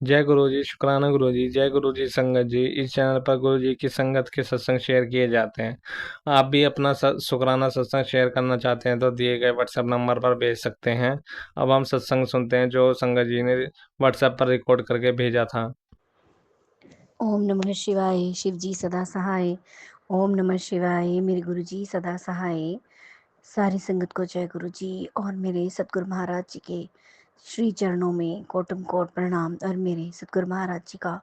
जय गुरु जी, शुक्राना गुरु जी। जय गुरु जी संगत जी। इस चैनल पर गुरु जी की संगत के सत्संग शेयर किए जाते हैं। आप भी अपना शुक्राना सत्संग शेयर करना चाहते हैं तो दिए गए व्हाट्सएप नंबर पर भेज सकते हैं। अब हम सत्संग सुनते हैं जो संगत जी ने व्हाट्सएप पर रिकॉर्ड करके भेजा था। ओम नमः शिवाय। शिव जी सदा सहाय। ओम नमः शिवाय। मेरे गुरु जी सदा सहाय। सारी संगत को जय गुरु जी और मेरे सतगुरु महाराज जी के श्री चरणों में कोटम कोट प्रणाम और मेरे सतगुरु महाराज जी का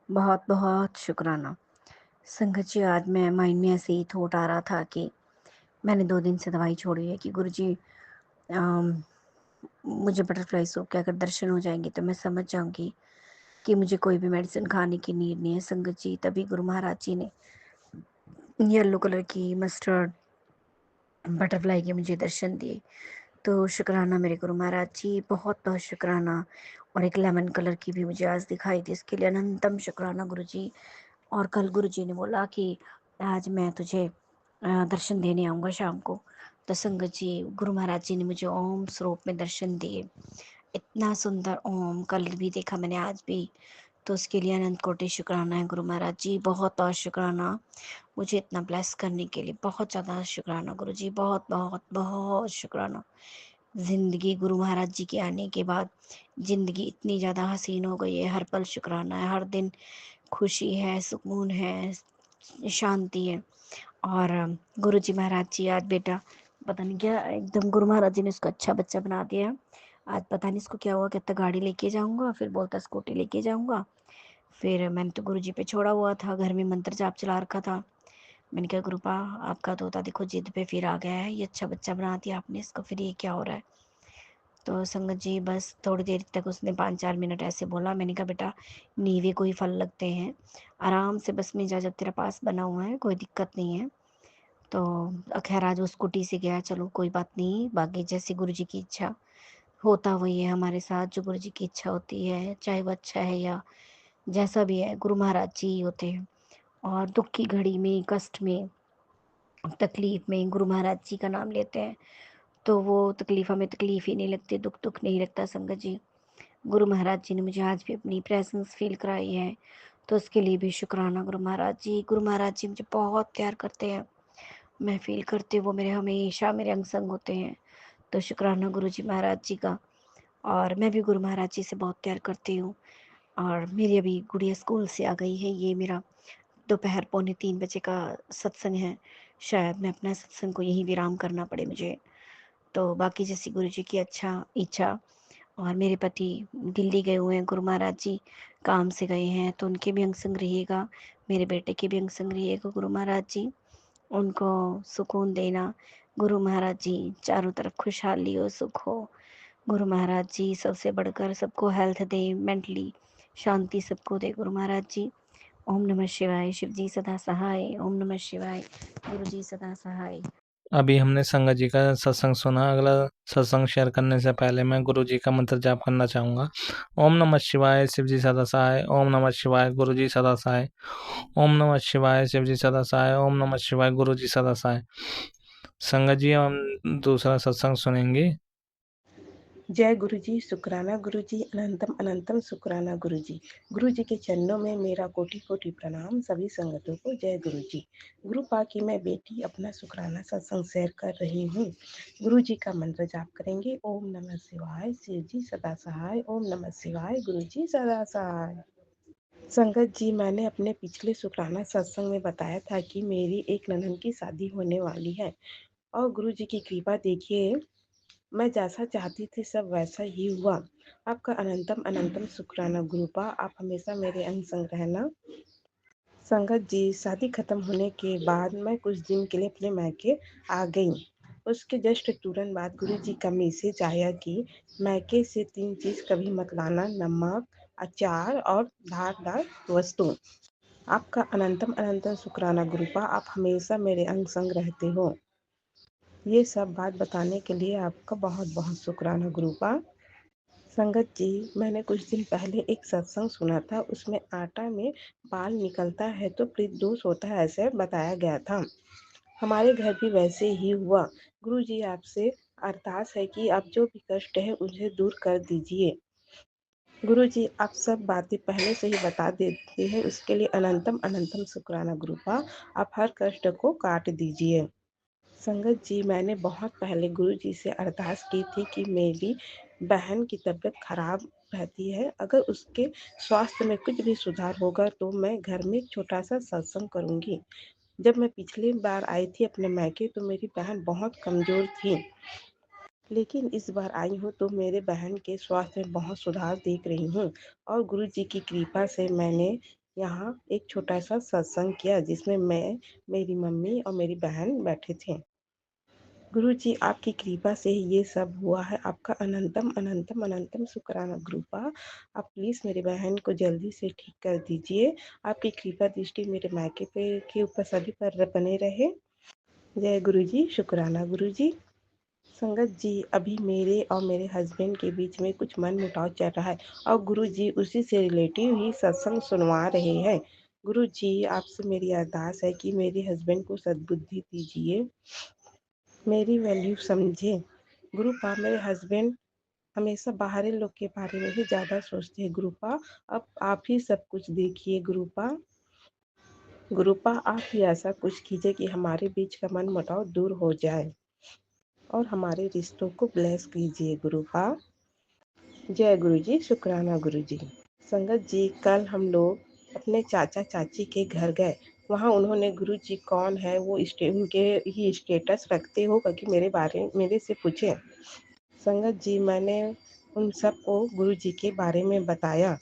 बहुत बहुत शुक्राना। संगत जी, आज मैं माइंड में ऐसे ही थॉट आ रहा था कि मैंने 2 दिन से दवाई छोड़ी है कि गुरु जी मुझे बटरफ्लाई सूप के अगर दर्शन हो जाएंगे तो मैं समझ जाऊंगी कि मुझे कोई भी मेडिसिन खाने की नीड नहीं है। संगत जी, तभी गुरु महाराज जी ने येलो कलर की मस्टर्ड बटरफ्लाई के मुझे दर्शन दिए। तो शुक्राना मेरे गुरु महाराज जी, बहुत बहुत शुक्राना। और एक लेमन कलर की भी मुझे आज दिखाई दी, इसके लिए अनंतम शुक्राना गुरु जी। और कल गुरु जी ने बोला कि आज मैं तुझे दर्शन देने आऊँगा शाम को। तो संगत जी, गुरु महाराज जी ने मुझे ओम स्वरूप में दर्शन दिए। इतना सुंदर ओम कल भी देखा मैंने, आज भी। तो उसके लिए अनंत कोटि शुक्राना है गुरु महाराज जी, बहुत बहुत शुक्राना। मुझे इतना ब्लेस करने के लिए बहुत ज़्यादा शुक्राना गुरु जी, बहुत बहुत बहुत शुक्राना। ज़िंदगी गुरु महाराज जी के आने के बाद ज़िंदगी इतनी ज़्यादा हसीन हो गई है, हर पल शुक्राना है, हर दिन खुशी है, सुकून है, शांति है। और गुरु जी महाराज जी, आज बेटा पता नहीं क्या एकदम गुरु महाराज जी ने उसको अच्छा बच्चा बना दिया। आज पता नहीं इसको क्या हुआ, कहता गाड़ी लेके जाऊंगा, फिर बोलता स्कूटी लेके जाऊंगा। फिर मैंने तो गुरु जी पे छोड़ा हुआ था, घर में मंत्र जाप चला रखा था। मैंने कहा गुरुपा, आपका तोता देखो जिद पे फिर आ गया है, ये अच्छा बच्चा बना दिया आपने इसको, फिर ये क्या हो रहा है। तो संगत जी, बस थोड़ी देर तक उसने 5-4 मिनट ऐसे बोला। मैंने कहा बेटा, नीवे कोई फल लगते हैं, आराम से बस में जा, जब तेरा पास बना हुआ है कोई दिक्कत नहीं है। तो खैर आज वो स्कूटी से गया, चलो कोई बात नहीं, बाकी जैसी गुरु जी की इच्छा होता वही है हमारे साथ। जो गुरु जी की इच्छा होती है, चाहे वो अच्छा है या जैसा भी है, गुरु महाराज जी ही होते हैं। और दुख की घड़ी में, कष्ट में, तकलीफ में गुरु महाराज जी का नाम लेते हैं तो वो तकलीफ हमें तकलीफ ही नहीं लगती, दुख दुख नहीं लगता। संगत जी, गुरु महाराज जी ने मुझे आज भी अपनी प्रेजेंस फील कराई है, तो उसके लिए भी शुक्राना गुरु महाराज जी। गुरु महाराज जी मुझे बहुत प्यार करते हैं, मैं फील करती हूँ वो मेरे हमेशा मेरे अंग संग होते हैं। तो शुक्राना गुरु जी महाराज जी का। और मैं भी गुरु महाराज जी से बहुत प्यार करती हूँ। और मेरी अभी गुड़िया स्कूल से आ गई है, ये मेरा दोपहर 2:45 बजे का सत्संग है। शायद मैं अपना सत्संग को यहीं विराम करना पड़े मुझे। तो बाकी जैसी गुरु जी की अच्छा इच्छा। और मेरे पति दिल्ली गए हुए हैं, गुरु महाराज जी काम से गए हैं, तो उनके भी अंग संग रहिएगा, मेरे बेटे के भी अंग संग रहिएगा गुरु महाराज जी। उनको सुकून देना गुरु महाराज जी, चारों तरफ खुशहाली हो, सुख हो। गुरु महाराज जी सबसे बढ़कर सबको हेल्थ दे, मेंटली शांति सबको दे गुरु महाराज जी। ओम नमः शिवाय। शिव जी सदा सहाय। ओम नमः शिवाय। गुरु जी सदा सहाय। अभी हमने संगत जी का सत्संग सुना। अगला सत्संग शेयर करने से पहले मैं गुरु जी का मंत्र जाप करना चाहूँगा। ओम नमः शिवाय, शिव जी सदा सहाय। ओम नमः शिवाय, गुरु जी सदा सहाय। ओम नमः शिवाय, शिव जी सदा सहाय। ओम नमः शिवाय, गुरु जी सदा सहाय। संगत जी, हम दूसरा सत्संग सुनेंगे। जय गुरु जी, शुक्राना गुरु जी, अनंतम अनंतम शुक्राना गुरु जी। गुरु जी के चरणों में मेरा कोटि कोटि प्रणाम। सभी संगतों को जय गुरु जी। गुरु पा की मैं बेटी अपना शुक्राना सत्संग शेयर कर रही हूँ। गुरु जी का मंत्र जाप करेंगे। ओम नमः शिवाय, शिव जी सदा सहाय। ओम नमः शिवाय, गुरु जी सदा सहाय। संगत जी, मैंने अपने पिछले शुक्राना सत्संग में बताया था कि मेरी एक ननद की शादी होने वाली है और गुरु जी की कृपा देखिए, मैं जैसा चाहती थी सब वैसा ही हुआ। आपका अनंतम अनंतम शुक्राना गुरुपा, आप हमेशा मेरे अंग संग रहना। संगत जी, शादी खत्म होने के बाद मैं कुछ दिन के लिए अपने मायके आ गई। उसके जस्ट तुरंत बाद गुरु जी का मैसेज आया कि मायके से 3 चीज कभी मत लाना, नमक, अचार और धारदार वस्तु। आपका अनंतम अनंतम शुक्राना गुरुपा, आप हमेशा मेरे अंग संग रहते हो। ये सब बात बताने के लिए आपका बहुत बहुत शुक्राना गुरुपा। संगत जी, मैंने कुछ दिन पहले एक सत्संग सुना था, उसमें आटा में बाल निकलता है तो पितृदोष होता है, ऐसे बताया गया था। हमारे घर भी वैसे ही हुआ। गुरु जी, आपसे अरदास है कि आप जो भी कष्ट है उसे दूर कर दीजिए। गुरुजी आप सब बातें पहले से ही बता देते हैं, उसके लिए अनंतम अनंतम शुक्राना गुरुपा। आप हर कष्ट को काट दीजिए। संगत जी, मैंने बहुत पहले गुरुजी से अरदास की थी कि मेरी बहन की तबीयत खराब रहती है, अगर उसके स्वास्थ्य में कुछ भी सुधार होगा तो मैं घर में एक छोटा सा सत्संग करूँगी। जब मैं पिछली बार आई थी अपने मायके तो मेरी बहन बहुत कमज़ोर थी, लेकिन इस बार आई हूँ तो मेरे बहन के स्वास्थ्य में बहुत सुधार देख रही हूँ और गुरुजी की कृपा से मैंने यहाँ एक छोटा सा सत्संग किया जिसमें मैं, मेरी मम्मी और मेरी बहन बैठे थे। गुरुजी आपकी कृपा से ही ये सब हुआ है, आपका अनंतम अनंतम अनंतम शुक्राना गुरुपा। आप प्लीज़ मेरी बहन को जल्दी से ठीक कर दीजिए। आपकी कृपा दृष्टि मेरे मायके पे के ऊपर सभी पर बने रहे। जय गुरुजी, शुक्राना गुरुजी। संगत जी, अभी मेरे और मेरे हस्बैंड के बीच में कुछ मनमुटाव चल रहा है और गुरुजी उसी से रिलेटिव ही सत्संग सुनवा रहे हैं। गुरुजी आपसे मेरी अरदास है कि मेरे हस्बैंड को सद्बुद्धि दीजिए, मेरी वैल्यू समझे। गुरुपा मेरे हस्बैंड हमेशा बाहरी लोग के बारे में ही ज़्यादा सोचते हैं। गुरुपा अब आप ही सब कुछ देखिए। गुरुपा गुरुपा आप ही ऐसा कुछ कीजिए कि हमारे बीच का मनमुटाव दूर हो जाए और हमारे रिश्तों को ब्लेस कीजिए। गुरुपा जय गुरुजी, शुक्राना गुरुजी। संगत जी, कल हम लोग अपने चाचा चाची के घर गए। वहाँ उन्होंने गुरुजी कौन है वो उनके ही स्टेटस रखते हो करके मेरे से पूछे। संगत जी, मैंने उन सबको गुरुजी के बारे में बताया।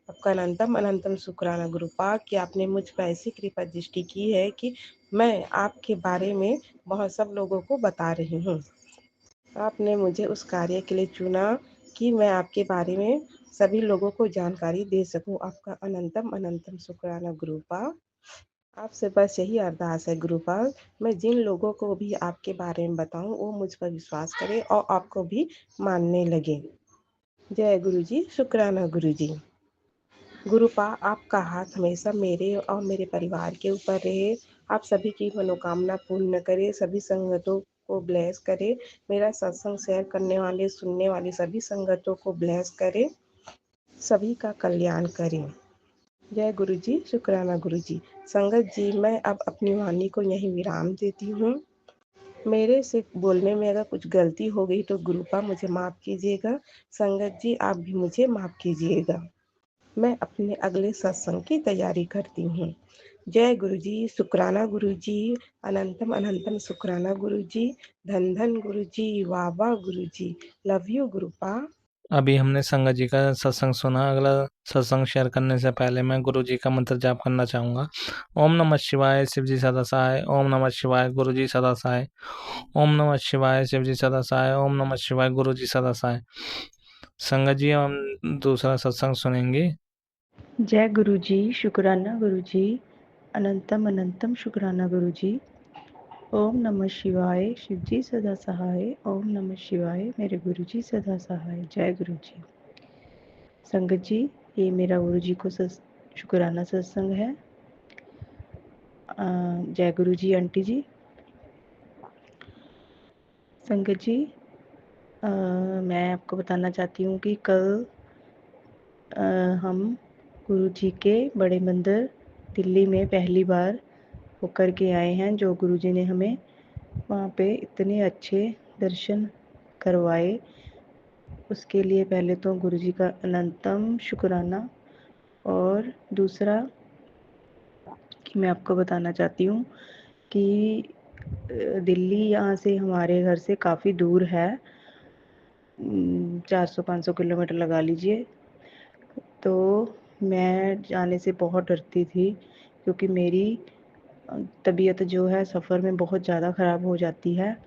आपका अनंतम अनंतम शुक्राना गुरुपा कि आपने मुझ पर ऐसी कृपा दृष्टि की है कि मैं आपके बारे में बहुत सब लोगों को बता रही हूँ। आपने मुझे उस कार्य के लिए चुना कि मैं आपके बारे में सभी लोगों को जानकारी दे सकूं। आपका अनंतम अनंतम शुक्राना गुरुपा। आपसे बस यही अरदास है गुरुपा, मैं जिन लोगों को भी आपके बारे में बताऊं वो मुझ पर विश्वास करें और आपको भी मानने लगे। जय गुरुजी, शुक्राना गुरुजी। गुरुपा आपका हाथ हमेशा मेरे और मेरे परिवार के ऊपर रहे। आप सभी की मनोकामना पूर्ण करें, सभी संगतों को ब्लेस करें, मेरा सत्संग शेयर करने वाले सुनने वाले सभी संगतों को ब्लेस करें, सभी का कल्याण करें। जय गुरुजी, शुक्राना गुरुजी। संगत जी, मैं अब अपनी वाणी को यहीं विराम देती हूँ। मेरे से बोलने में अगर कुछ गलती हो गई तो गुरुपा मुझे माफ़ कीजिएगा। संगत जी, आप भी मुझे माफ़ कीजिएगा। मैं अपने अगले सत्संग की तैयारी करती हूँ। जय गुरुजी, शुक्राना गुरुजी, अनंतम अनंतम शुक्राना गुरुजी, धन धन गुरुजी, वाह वाह गुरुजी, लव यू गुरुपा। अभी हमने संगत जी का सत्संग सुना। अगला सत्संग शेयर करने से पहले मैं गुरु जी का मंत्र जाप करना चाहूँगा। ओम नमः शिवाय, शिव जी सदा सहाय। ओम नमः शिवाय, गुरु जी सदा सहाय। ओम नमः शिवाय, शिव जी सदा सहाय। ओम नमः शिवाय, गुरु जी सदा सहाय। संगत जी, हम दूसरा सत्संग सुनेंगे। जय गुरु जी, शुक्राना गुरु जी, अनंतम अनंतम शुक्राना गुरु जी। ओम नमः शिवाय, शिव जी सदा सहाय। ओम नमः शिवाय, मेरे गुरु जी सदा सहाय। जय गुरु जी। संगत जी, ये मेरा गुरु जी को शुक्राना सत्संग है। जय गुरु जी आंटी जी। संगत जी, मैं आपको बताना चाहती हूँ कि कल हम गुरु जी के बड़े मंदिर दिल्ली में पहली बार होकर के आए हैं। जो गुरु जी ने हमें वहाँ पे इतने अच्छे दर्शन करवाए, उसके लिए पहले तो गुरु जी का अनंतम शुक्राना। और दूसरा कि मैं आपको बताना चाहती हूँ कि दिल्ली यहाँ से हमारे घर से काफ़ी दूर है, 400-500 किलोमीटर लगा लीजिए। तो मैं जाने से बहुत डरती थी क्योंकि मेरी तबीयत जो है सफ़र में बहुत ज़्यादा ख़राब हो जाती है।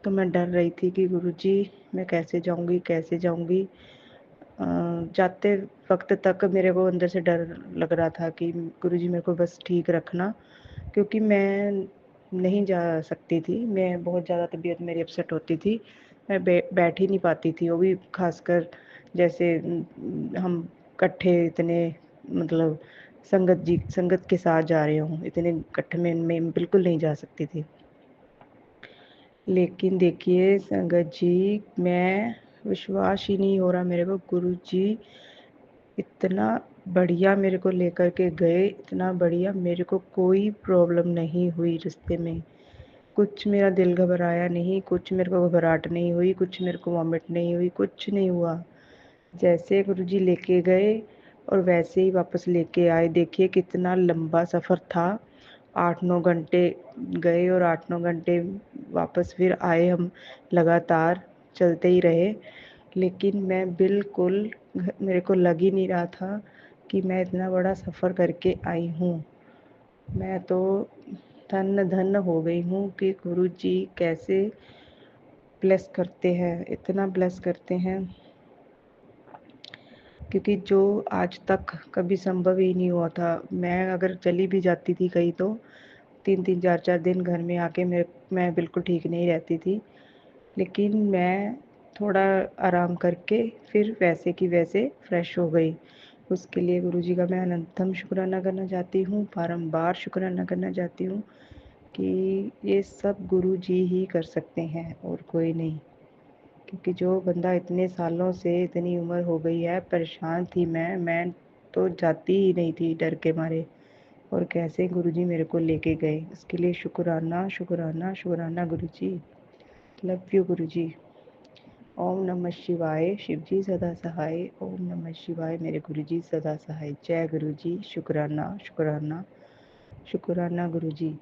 तो मैं डर रही थी कि गुरुजी मैं कैसे जाऊँगी कैसे जाऊँगी। जाते वक्त तक मेरे को अंदर से डर लग रहा था कि गुरुजी मेरे को बस ठीक रखना, क्योंकि मैं नहीं जा सकती थी। मैं बहुत ज़्यादा तबीयत मेरी अपसेट होती थी, मैं बैठ ही नहीं पाती थी। वो भी खासकर जैसे हम इकट्ठे इतने, मतलब संगत के साथ जा रहे हों, इतने इकट्ठे में मैं बिल्कुल नहीं जा सकती थी। लेकिन देखिए संगत जी, मैं विश्वास ही नहीं हो रहा मेरे को, गुरु जी इतना बढ़िया मेरे को लेकर के गए, इतना बढ़िया, मेरे को कोई प्रॉब्लम नहीं हुई रास्ते में। कुछ मेरा दिल घबराया नहीं, कुछ मेरे को घबराहट नहीं हुई, कुछ मेरे को वॉमिट नहीं हुई, कुछ नहीं हुआ। जैसे गुरुजी लेके गए और वैसे ही वापस लेके आए। देखिए कितना लंबा सफ़र था, 8-9 घंटे गए और 8-9 घंटे वापस फिर आए हम, लगातार चलते ही रहे। लेकिन मैं बिल्कुल मेरे को लग ही नहीं रहा था कि मैं इतना बड़ा सफ़र करके आई हूँ। मैं तो धन्य हो गई हूँ कि गुरुजी कैसे ब्लेस करते हैं, इतना ब्लेस करते हैं, क्योंकि जो आज तक कभी संभव ही नहीं हुआ था। मैं अगर चली भी जाती थी कहीं तो 3-3 4-4 दिन घर में आके मैं बिल्कुल ठीक नहीं रहती थी। लेकिन मैं थोड़ा आराम करके फिर वैसे की वैसे फ्रेश हो गई। उसके लिए गुरुजी का मैं अनंतम शुक्राना करना चाहती हूँ, बारंबार शुक्राना करना चाहती हूँ कि ये सब गुरुजी ही कर सकते हैं और कोई नहीं। क्योंकि जो बंदा इतने सालों से, इतनी उम्र हो गई है, परेशान थी मैं तो जाती ही नहीं थी डर के मारे, और कैसे गुरुजी मेरे को लेके गए। उसके लिए शुक्राना शुक्राना शुक्राना गुरुजी। लव यू गुरुजी। ओम नमः शिवाय, शिव जी सदा सहाय। ओम नमः शिवाय, मेरे गुरुजी सदा सहाय। जय गुरुजी। शुक्राना शुक्राना शुक्राना गुरुजी।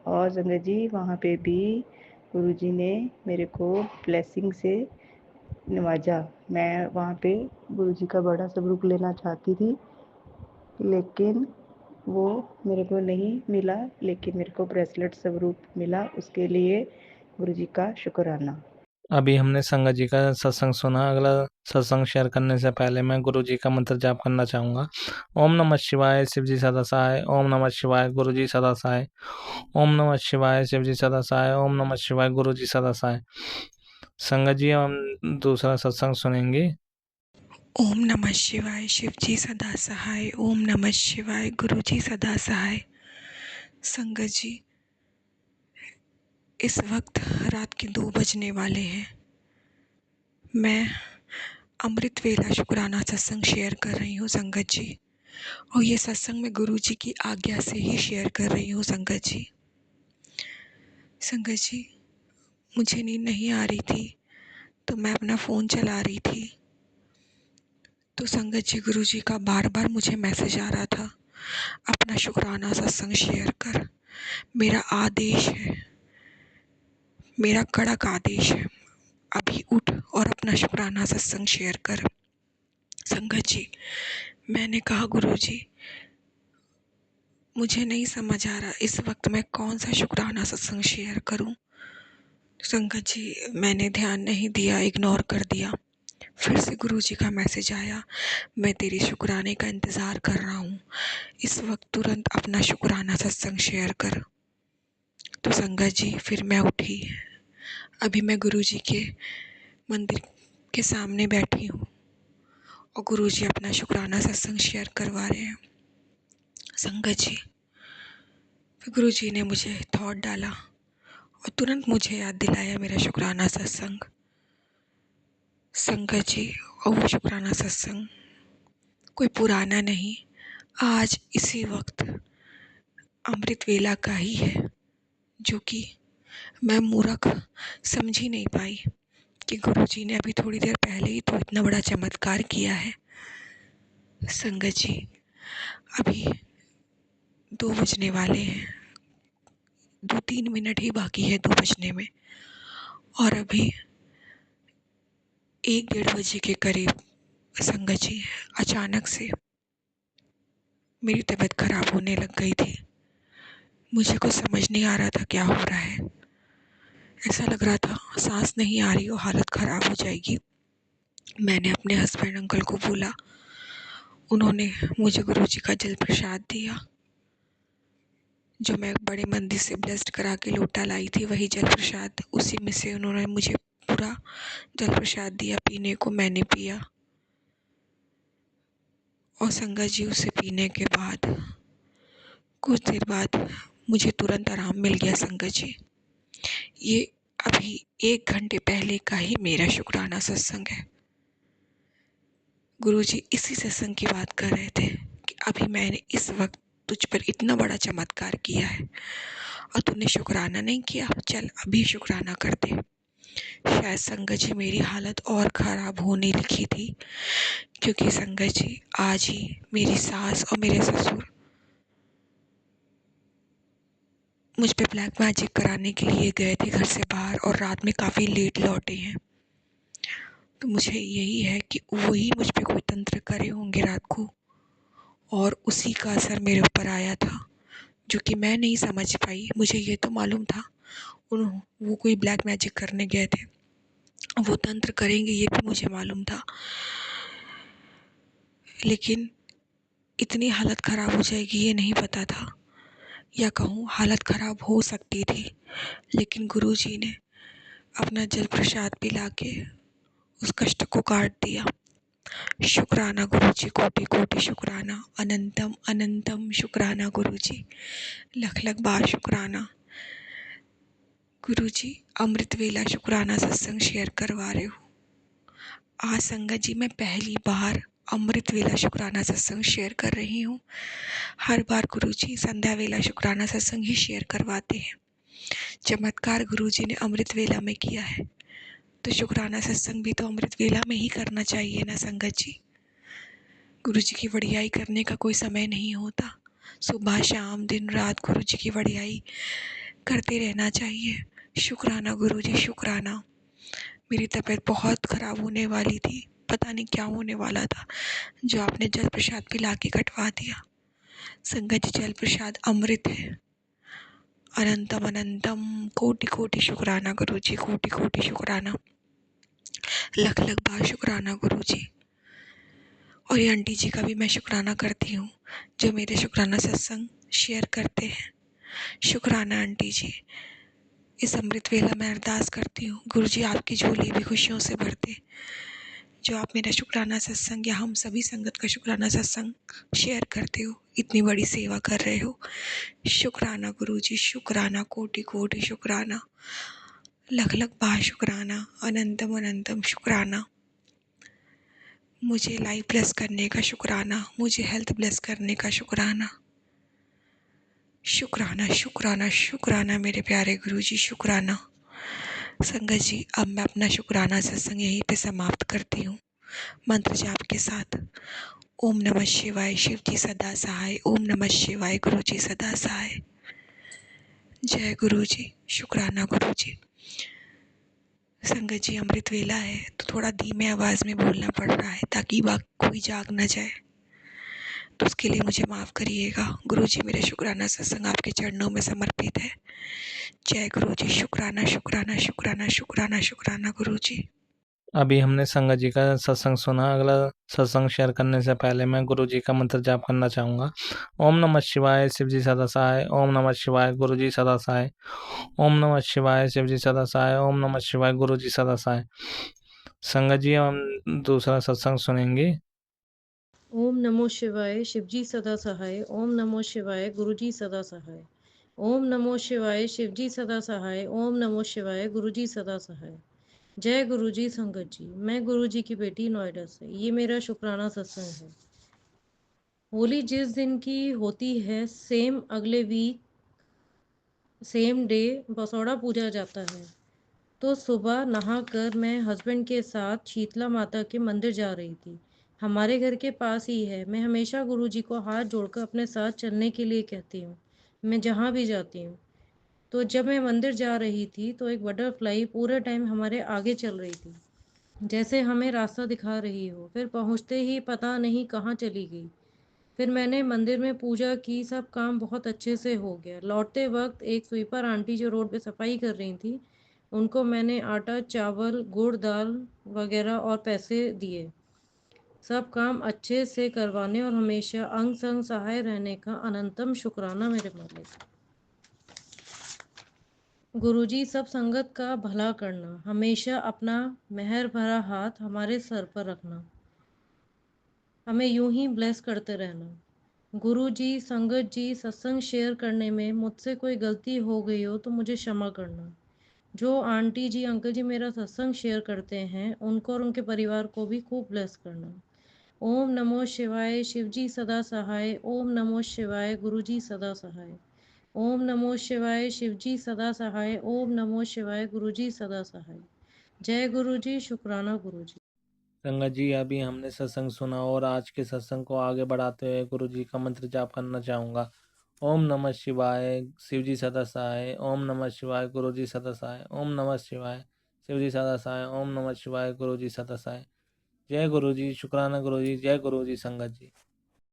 और संगत जी वहाँ पे भी गुरुजी ने मेरे को ब्लेसिंग से नवाजा। मैं वहाँ पे गुरुजी का बड़ा स्वरूप लेना चाहती थी, लेकिन वो मेरे को नहीं मिला, लेकिन मेरे को ब्रेसलेट स्वरूप मिला। उसके लिए गुरुजी का शुक्राना। अभी हमने संगत जी का सत्संग सुना। अगला सत्संग शेयर करने से पहले मैं गुरु जी का मंत्र जाप करना चाहूँगा। ओम नमः शिवाय, शिव जी सदा सहाय। ओम नमः शिवाय, गुरु जी सदा सहाय। ओम नमः शिवाय, शिव जी सदा सहाय। ओम नमः शिवाय, गुरु जी सदा सहाय। संगत जी हम दूसरा सत्संग सुनेंगे। ओम नमः शिवाय, शिव जी सदा सहाय। ओम नमः शिवाय, गुरु जी सदा सहाय। संगत जी इस वक्त रात के 2 बजने वाले हैं। मैं अमृत वेला शुक्राना सत्संग शेयर कर रही हूँ संगत जी, और ये सत्संग मैं गुरु जी की आज्ञा से ही शेयर कर रही हूँ संगत जी। संगत जी मुझे नींद नहीं आ रही थी, तो मैं अपना फ़ोन चला रही थी, तो संगत जी गुरु जी का बार बार मुझे मैसेज आ रहा था, अपना शुक्राना सत्संग शेयर कर। मेरा आदेश है, मेरा कड़क आदेश है, अभी उठ और अपना शुक्राना सत्संग शेयर कर। संगत जी मैंने कहा गुरुजी मुझे नहीं समझ आ रहा इस वक्त मैं कौन सा शुक्राना सत्संग शेयर करूं। संगत जी मैंने ध्यान नहीं दिया, इग्नोर कर दिया। फिर से गुरुजी का मैसेज आया, मैं तेरे शुक्राने का इंतज़ार कर रहा हूँ, इस वक्त तुरंत अपना शुक्राना सत्संग शेयर कर। तो संगत जी फिर मैं उठी। अभी मैं गुरुजी के मंदिर के सामने बैठी हूँ और गुरुजी अपना शुक्राना सत्संग शेयर करवा रहे हैं। संगत जी फिर गुरुजी ने मुझे थॉट डाला और तुरंत मुझे याद दिलाया मेरा शुक्राना सत्संग। संगत जी और वो शुक्राना सत्संग कोई पुराना नहीं, आज इसी वक्त अमृत वेला का ही है, जो कि मैं मूर्ख समझ ही नहीं पाई कि गुरुजी ने अभी थोड़ी देर पहले ही तो इतना बड़ा चमत्कार किया है। संगत जी अभी 2 बजने वाले हैं, 2-3 मिनट ही बाकी है 2 बजने में, और अभी 1-1:30 बजे के करीब संगत जी अचानक से मेरी तबीयत खराब होने लग गई थी। मुझे कुछ समझ नहीं आ रहा था क्या हो रहा है। ऐसा लग रहा था सांस नहीं आ रही और हालत ख़राब हो जाएगी। मैंने अपने हस्बैंड अंकल को बोला, उन्होंने मुझे गुरुजी का जल प्रसाद दिया, जो मैं बड़े मंदिर से ब्लेस्ड करा के लोटा लाई थी, वही जल प्रसाद, उसी में से उन्होंने मुझे पूरा जल प्रसाद दिया पीने को। मैंने पिया और संगत जी उसे पीने के बाद कुछ देर बाद मुझे तुरंत आराम मिल गया। संगत जी ये अभी 1 घंटे पहले का ही मेरा शुक्राना सत्संग है। गुरुजी इसी सत्संग की बात कर रहे थे कि अभी मैंने इस वक्त तुझ पर इतना बड़ा चमत्कार किया है और तूने शुक्राना नहीं किया, चल अभी शुक्राना कर दे। शायद संगत जी मेरी हालत और ख़राब होने लिखी थी, क्योंकि संगत जी आज ही मेरी सास और मेरे ससुर मुझ पे ब्लैक मैजिक कराने के लिए गए थे घर से बाहर और रात में काफ़ी लेट लौटे हैं। तो मुझे यही है कि वही मुझ पे कोई तंत्र करे होंगे रात को और उसी का असर मेरे ऊपर आया था, जो कि मैं नहीं समझ पाई। मुझे ये तो मालूम था वो कोई ब्लैक मैजिक करने गए थे, वो तंत्र करेंगे ये भी मुझे मालूम था, लेकिन इतनी हालत ख़राब हो जाएगी ये नहीं पता था, या कहूँ हालत ख़राब हो सकती थी। लेकिन गुरुजी ने अपना जल प्रसाद पिला के उस कष्ट को काट दिया। शुक्राना गुरुजी, कोटि कोटि शुक्राना, अनंतम अनंतम शुक्राना गुरुजी, लख लख बार शुक्राना। गुरुजी अमृत वेला शुक्राना सत्संग शेयर करवा रहे हो। आज संगत जी मैं पहली बार अमृत वेला शुक्राना सत्संग शेयर कर रही हूँ। हर बार गुरुजी संध्या वेला शुक्राना सत्संग ही शेयर करवाते हैं। चमत्कार गुरुजी ने अमृत वेला में किया है, तो शुक्राना सत्संग भी तो अमृत वेला में ही करना चाहिए ना संगत जी। गुरुजी की वड़ियाई करने का कोई समय नहीं होता, सुबह शाम दिन रात गुरुजी की वड़ियाई करते रहना चाहिए। शुक्राना गुरुजी शुक्राना। मेरी तबीयत बहुत ख़राब होने वाली थी, पता नहीं क्या होने वाला था, जो आपने जल प्रसाद पिला के कटवा दिया। संगत जी जल प्रसाद अमृत है। अनंतम अनंतम कोटि कोटि शुक्राना गुरुजी, कोटि कोटि शुक्राना, लख लख बार शुक्राना गुरुजी। और ये आंटी जी का भी मैं शुक्राना करती हूँ, जो मेरे शुक्राना सत्संग शेयर करते हैं। शुक्राना आंटी जी। इस अमृत वेला में अरदास करती हूँ गुरुजी आपकी झोली भी खुशियों से भर दे, जो आप मेरा शुक्राना सत्संग या हम सभी संगत का शुक्राना सत्संग शेयर करते हो, इतनी बड़ी सेवा कर रहे हो। शुक्राना गुरुजी शुक्राना, कोटि कोटि शुक्राना, लख लख बार शुक्राना, अनंतम अनंतम शुक्राना। मुझे लाइफ ब्लेस करने का शुक्राना, मुझे हेल्थ ब्लेस करने का शुक्राना। शुक्राना शुक्राना शुक्राना मेरे प्यारे गुरुजी शुक्राना। संगत जी अब मैं अपना शुक्राना सत्संग यहीं पे समाप्त करती हूँ मंत्र जाप के साथ। ओम नमः शिवाय, शिव जी सदा सहाय। ओम नमः शिवाय, गुरु जी सदा सहाय। जय गुरु जी, शुक्राना गुरु जी। संगत जी अमृत वेला है तो थोड़ा धीमे आवाज़ में बोलना पड़ रहा है ताकि कोई जाग ना जाए, तो उसके लिए मुझे माफ़ करिएगा। गुरु जी मेरे शुक्राना सत्संग आपके चरणों में समर्पित है। जय गुरु जी, शुक्राना शुक्राना शुक्राना शुक्राना शुक्राना गुरु जी। अभी हमने संगत जी का सत्संग सुना। अगला सत्संग शेयर करने से पहले मैं गुरु जी का मंत्र जाप करना चाहूँगा। ओम नमः शिवाय, शिव जी सदा सहाय। ओम नमः शिवाय, गुरु जी सदा सहाय। ओम नमः शिवाय, शिव जी सदा सहाय। ओम नमः शिवाय, गुरु जी सदा सहाय। संगत जी हम दूसरा सत्संग सुनेंगे। ओम नमो शिवाय, शिवजी सदा सहाय। ओम नमो शिवाय, गुरुजी सदा सहाय। ओम नमो शिवाय, शिवजी सदा सहाय। ओम नमो शिवाय, गुरुजी सदा सहाय। जय गुरुजी संगत जी। मैं गुरुजी की बेटी नोएडा से। ये मेरा शुक्राना सत्संग है। होली जिस दिन की होती है सेम अगले वीक सेम डे बसौड़ा पूजा जाता है। तो सुबह नहाकर मैं हस्बैंड के साथ शीतला माता के मंदिर जा रही थी। हमारे घर के पास ही है। मैं हमेशा गुरुजी को हाथ जोड़कर अपने साथ चलने के लिए कहती हूँ, मैं जहाँ भी जाती हूँ। तो जब मैं मंदिर जा रही थी तो एक बटरफ्लाई पूरे टाइम हमारे आगे चल रही थी, जैसे हमें रास्ता दिखा रही हो। फिर पहुँचते ही पता नहीं कहाँ चली गई। फिर मैंने मंदिर में पूजा की, सब काम बहुत अच्छे से हो गया। लौटते वक्त एक स्वीपर आंटी जो रोड पे सफाई कर रही थी, उनको मैंने आटा, चावल, गुड़, दाल वगैरह और पैसे दिए। सब काम अच्छे से करवाने और हमेशा अंग संग सहाय रहने का अनंतम शुक्राना मेरे मालिक। गुरुजी सब संगत का भला करना, हमेशा अपना मेहर भरा हाथ हमारे सर पर रखना, हमें यूं ही ब्लेस करते रहना। गुरुजी संगत जी सत्संग शेयर करने में मुझसे कोई गलती हो गई हो तो मुझे क्षमा करना। जो आंटी जी अंकल जी मेरा सत्संग शेयर करते हैं उनको और उनके परिवार को भी खूब ब्लेस करना। ओम नमो शिवाय शिवजी सदा सहाय। ओम नमो शिवाय गुरुजी सदा सहाय। ओम नमो शिवाय शिवजी सदा सहाय। ओम नमो शिवाय गुरुजी सदा सहाय। जय गुरुजी, शुक्राना गुरुजी। संगत जी, अभी हमने सत्संग सुना और आज के सत्संग को आगे बढ़ाते हुए गुरु जी का मंत्र जाप करना चाहूँगा। ओम नमः शिवाय शिवजी सदा सहाय। ओम नमः शिवाय गुरु जी सदा सहाय। ओम नमः शिवाय शिवजी सदा सहाय। ओम नमः शिवाय गुरु जी सदा सहाय। जय गुरु जी, शुक्राना गुरु जी, जय गुरु जी संगत जी।